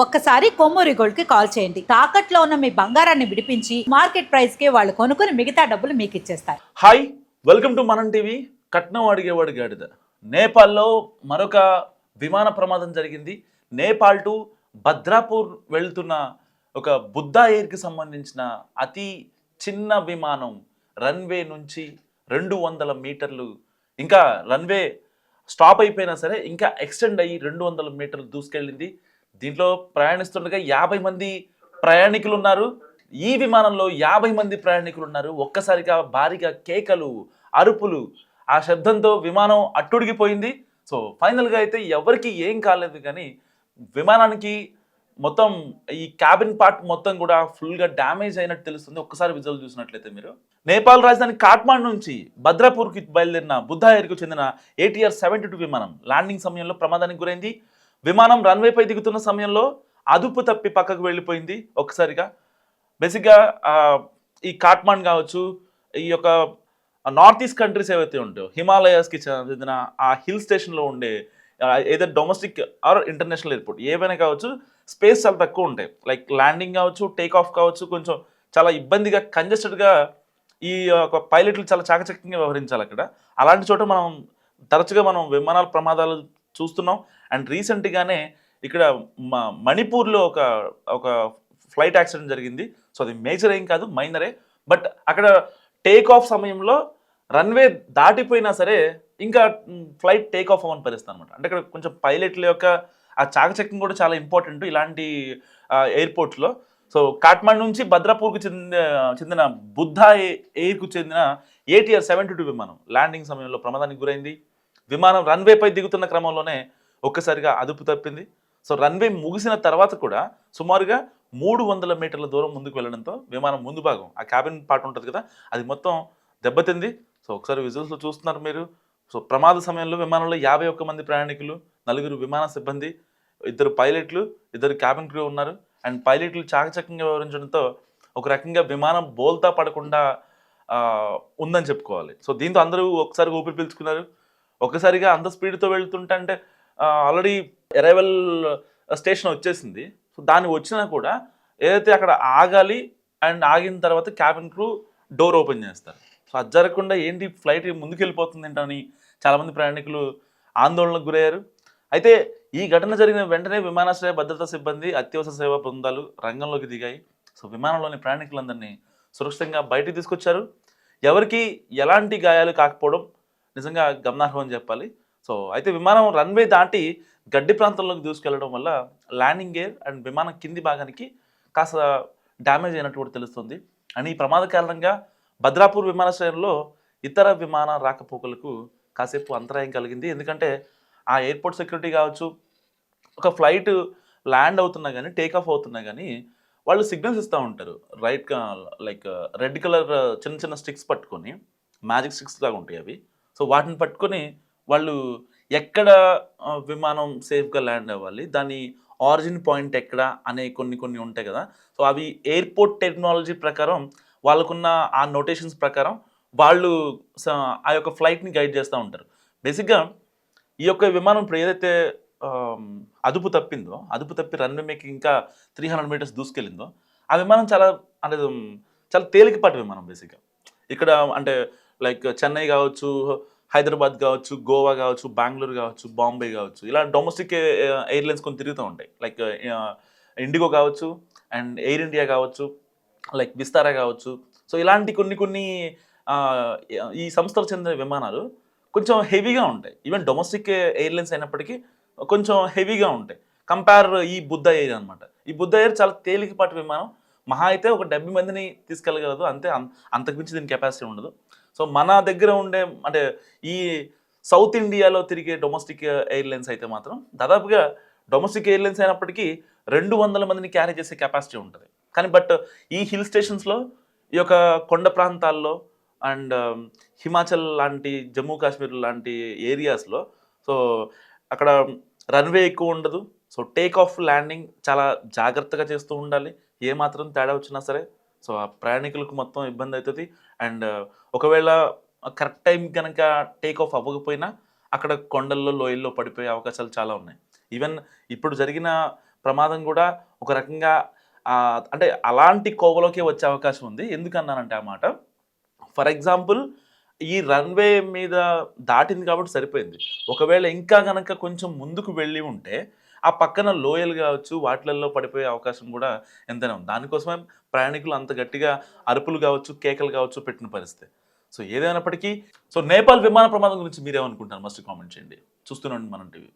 ఒక్కసారి కొమ్మూరి గోల్డ్ కి కాల్ చేయండి. తాకట్లో ఉన్న మీ బంగారాన్ని విడిపించి మార్కెట్ ప్రైస్ కి వాళ్ళు కొనుక్కుని మిగతా డబ్బులు మీకు ఇచ్చేస్తారు. హాయ్, వెల్కమ్ టు మనం టీవీ. కట్నం అడిగేవాడు గాడిద. నేపాల్లో మరొక విమాన ప్రమాదం జరిగింది. నేపాల్ టు భద్రాపూర్ వెళ్తున్న ఒక బుద్ధా ఎయిర్కి సంబంధించిన అతి చిన్న విమానం రన్వే నుంచి 200 మీటర్లు, ఇంకా రన్వే స్టాప్ అయిపోయినా సరే ఇంకా ఎక్స్టెండ్ అయ్యి 200 మీటర్లు దూసుకెళ్ళింది. దీంట్లో ప్రయాణిస్తుండగా 50 మంది ప్రయాణికులు ఉన్నారు. ఈ విమానంలో 50 మంది ప్రయాణికులు ఉన్నారు. ఒక్కసారిగా భారీగా కేకలు, అరుపులు, ఆ శబ్దంతో విమానం అట్టుడిగిపోయింది. సో ఫైనల్గా అయితే ఎవరికి ఏం కాలేదు, కానీ విమానానికి మొత్తం ఈ క్యాబిన్ పార్ట్ మొత్తం కూడా ఫుల్గా డ్యామేజ్ అయినట్టు తెలుస్తుంది. ఒక్కసారి విజువల్ చూసినట్లయితే మీరు. నేపాల్ రాజధాని కాఠ్మాండు నుంచి భద్రాపూర్కి బయలుదేరిన బుద్ధా ఎయిర్కు చెందిన ATR 72 విమానం ల్యాండింగ్ సమయంలో ప్రమాదానికి గురైంది. విమానం రన్వేపై దిగుతున్న సమయంలో అదుపు తప్పి పక్కకు వెళ్ళిపోయింది ఒక్కసారిగా. బేసిక్గా ఈ కాఠ్మాండ్ కావచ్చు, ఈ యొక్క నార్త్ ఈస్ట్ కంట్రీస్ ఏవైతే ఉంటాయో హిమాలయాస్కి చెందిన ఆ హిల్ స్టేషన్లో ఉండే ఏదో డొమెస్టిక్ ఆర్ ఇంటర్నేషనల్ ఎయిర్పోర్ట్ ఏవైనా కావచ్చు, స్పేస్ చాలా తక్కువ ఉంటాయి. లైక్ ల్యాండింగ్ కావచ్చు, టేక్ ఆఫ్ కావచ్చు, కొంచెం చాలా ఇబ్బందిగా కంజెస్టెడ్గా ఈ యొక్క పైలట్లు చాలా చాకచక్యంగా వ్యవహరించాలి అక్కడ. అలాంటి చోట తరచుగా మనం విమానాల ప్రమాదాలు చూస్తున్నాం. అండ్ రీసెంట్గానే ఇక్కడ మణిపూర్లో ఒక ఫ్లైట్ యాక్సిడెంట్ జరిగింది. సో అది మేజర్ ఏం కాదు, మైనరే. బట్ అక్కడ టేక్ ఆఫ్ సమయంలో రన్వే దాటిపోయినా సరే ఇంకా ఫ్లైట్ టేక్ ఆఫ్ అవ్వని పరిస్థితి అనమాట. అంటే ఇక్కడ కొంచెం పైలట్ల యొక్క ఆ చాకచక్యం కూడా చాలా ఇంపార్టెంట్ ఇలాంటి ఎయిర్పోర్ట్స్లో. సో కాఠ్మాండు నుంచి భద్రాపూర్కు చెందిన బుద్ధా ఎయిర్కు చెందిన ATR 72 విమానం ల్యాండింగ్ సమయంలో ప్రమాదానికి గురైంది. విమానం రన్వేపై దిగుతున్న క్రమంలోనే ఒక్కసారిగా అదుపు తప్పింది. సో రన్వే ముగిసిన తర్వాత కూడా సుమారుగా 300 మీటర్ల దూరం ముందుకు వెళ్ళడంతో విమానం ముందు భాగం, ఆ క్యాబిన్ పార్ట్ ఉంటుంది కదా, అది మొత్తం దెబ్బతింది. సో ఒకసారి విజువల్స్లో చూస్తున్నారు మీరు. సో ప్రమాద సమయంలో విమానంలో 51 మంది ప్రయాణికులు, 4 విమాన సిబ్బంది, 2 పైలట్లు, 2 క్యాబిన్ క్రూ ఉన్నారు. అండ్ పైలట్లు చాకచక్యంగా వ్యవహరించడంతో ఒక రకంగా విమానం బోల్తా పడకుండా ఉందని చెప్పుకోవాలి. సో దీంతో అందరూ ఒకసారి ఊపిరి పీల్చుకున్నారు. ఒక్కసారిగా అంత స్పీడ్తో వెళ్తుంటే అంటే ఆల్రెడీ అరైవల్ స్టేషన్ వచ్చేసింది. సో దాన్ని వచ్చినా కూడా ఏదైతే అక్కడ ఆగాలి, అండ్ ఆగిన తర్వాత క్యాబిన్ క్రూ డోర్ ఓపెన్ చేస్తారు. సో అది జరగకుండా ఏంటి ఫ్లైట్ ముందుకు వెళ్ళిపోతుంది ఏంటని చాలామంది ప్రయాణికులు ఆందోళనకు గురయ్యారు. అయితే ఈ ఘటన జరిగిన వెంటనే విమానాశ్రయ భద్రతా సిబ్బంది, అత్యవసర సేవా బృందాలు రంగంలోకి దిగాయి. సో విమానంలోని ప్రయాణికులందరినీ సురక్షితంగా బయటికి తీసుకొచ్చారు. ఎవరికి ఎలాంటి గాయాలు కాకపోవడం నిజంగా గమనార్హం అని చెప్పాలి. సో అయితే విమానం రన్వే దాటి గడ్డి ప్రాంతంలోకి దూసుకెళ్లడం వల్ల ల్యాండింగ్ గేర్ అండ్ విమానం కింది భాగానికి కాస్త డ్యామేజ్ అయినట్టు కూడా తెలుస్తుంది. అండ్ ఈ ప్రమాద కారణంగా భద్రాపూర్ విమానాశ్రయంలో ఇతర విమాన రాకపోకలకు కాసేపు అంతరాయం కలిగింది. ఎందుకంటే ఆ ఎయిర్పోర్ట్ సెక్యూరిటీ కావచ్చు, ఒక ఫ్లైట్ ల్యాండ్ అవుతున్నా కానీ, టేక్ ఆఫ్ అవుతున్నా కానీ వాళ్ళు సిగ్నల్స్ ఇస్తూ ఉంటారు. లైక్ రెడ్ కలర్ చిన్న చిన్న స్టిక్స్ పట్టుకొని, మ్యాజిక్ స్టిక్స్ లాగా ఉంటాయి అవి. సో వాటిని పట్టుకొని వాళ్ళు ఎక్కడ విమానం సేఫ్గా ల్యాండ్ అవ్వాలి, దాని ఆరిజిన్ పాయింట్ ఎక్కడ అనే కొన్ని ఉంటాయి కదా. సో అవి ఎయిర్పోర్ట్ టెక్నాలజీ ప్రకారం, వాళ్ళకున్న ఆ నోటేషన్స్ ప్రకారం వాళ్ళు ఆ యొక్క ఫ్లైట్ని గైడ్ చేస్తూ ఉంటారు. బేసిక్గా ఈ యొక్క విమానం ఇప్పుడు ఏదైతే అదుపు తప్పి రన్వే మీకి ఇంకా 300 మీటర్స్ దూసుకెళ్ళిందో, ఆ విమానం చాలా తేలికపాటి విమానం. బేసిక్గా ఇక్కడ అంటే లైక్ చెన్నై కావచ్చు, హైదరాబాద్ కావచ్చు, గోవా కావచ్చు, బెంగళూరు కావచ్చు, బాంబే కావచ్చు, ఇలా డొమెస్టిక్ ఎయిర్లైన్స్ కొన్ని తిరుగుతూ ఉంటాయి. లైక్ ఇండిగో కావచ్చు, అండ్ ఎయిర్ ఇండియా కావచ్చు, లైక్ విస్తారా కావచ్చు. సో ఇలాంటి కొన్ని ఈ సంస్థలకు చెందిన విమానాలు కొంచెం హెవీగా ఉంటాయి. ఈవెన్ డొమెస్టిక్ ఎయిర్లైన్స్ అయినప్పటికీ కొంచెం హెవీగా ఉంటాయి. కంపేర్ ఈ బుద్ధా ఎయిర్ అనమాట. ఈ బుద్ధా ఎయిర్ చాలా తేలికపాటి విమానం. మహా అయితే ఒక 70 మందిని తీసుకెళ్ళగలదు అంతే, అంతకుమించి దీని కెపాసిటీ ఉండదు. సో మన దగ్గర ఉండే అంటే ఈ సౌత్ ఇండియాలో తిరిగే డొమెస్టిక్ ఎయిర్లైన్స్ అయితే మాత్రం దాదాపుగా డొమెస్టిక్ ఎయిర్లైన్స్ అయినప్పటికీ 200 మందిని క్యారీ చేసే కెపాసిటీ ఉంటుంది. కానీ బట్ ఈ హిల్ స్టేషన్స్లో, ఈ యొక్క కొండ ప్రాంతాల్లో అండ్ హిమాచల్ లాంటి, జమ్మూ కాశ్మీర్ లాంటి ఏరియాస్లో సో అక్కడ రన్వే ఎక్కువ ఉండదు. సో టేక్ ఆఫ్, ల్యాండింగ్ చాలా జాగ్రత్తగా చేస్తూ ఉండాలి. ఏమాత్రం తేడా వచ్చినా సరే సో ఆ ప్రయాణికులకు మొత్తం ఇబ్బంది అవుతుంది. అండ్ ఒకవేళ కరెక్ట్ టైం కనుక టేక్ ఆఫ్ అవ్వకపోయినా అక్కడ కొండల్లో, లోయల్లో పడిపోయే అవకాశాలు చాలా ఉన్నాయి. ఈవెన్ ఇప్పుడు జరిగిన ప్రమాదం కూడా ఒక రకంగా అంటే అలాంటి కోవలోకే వచ్చే అవకాశం ఉంది. ఎందుకన్నానంటే ఆ మాట, ఫర్ ఎగ్జాంపుల్ ఈ రన్వే మీద దాటింది కాబట్టి సరిపోయింది. ఒకవేళ ఇంకా గనక కొంచెం ముందుకు వెళ్ళి ఉంటే ఆ పక్కన లోయలు కావచ్చు వాటిలలో పడిపోయే అవకాశం కూడా ఎంతైనా ఉంది. దానికోసమే ప్రయాణికులు అంత గట్టిగా అరుపులు కావచ్చు, కేకలు కావచ్చు పెట్టిన పరిస్థితి. సో ఏదేమైనప్పటికీ నేపాల్ విమాన ప్రమాదం గురించి మీరేమనుకుంటారు? మస్ట్ కామెంట్ చేయండి. చూస్తూనే ఉండండి మనం టీవీ.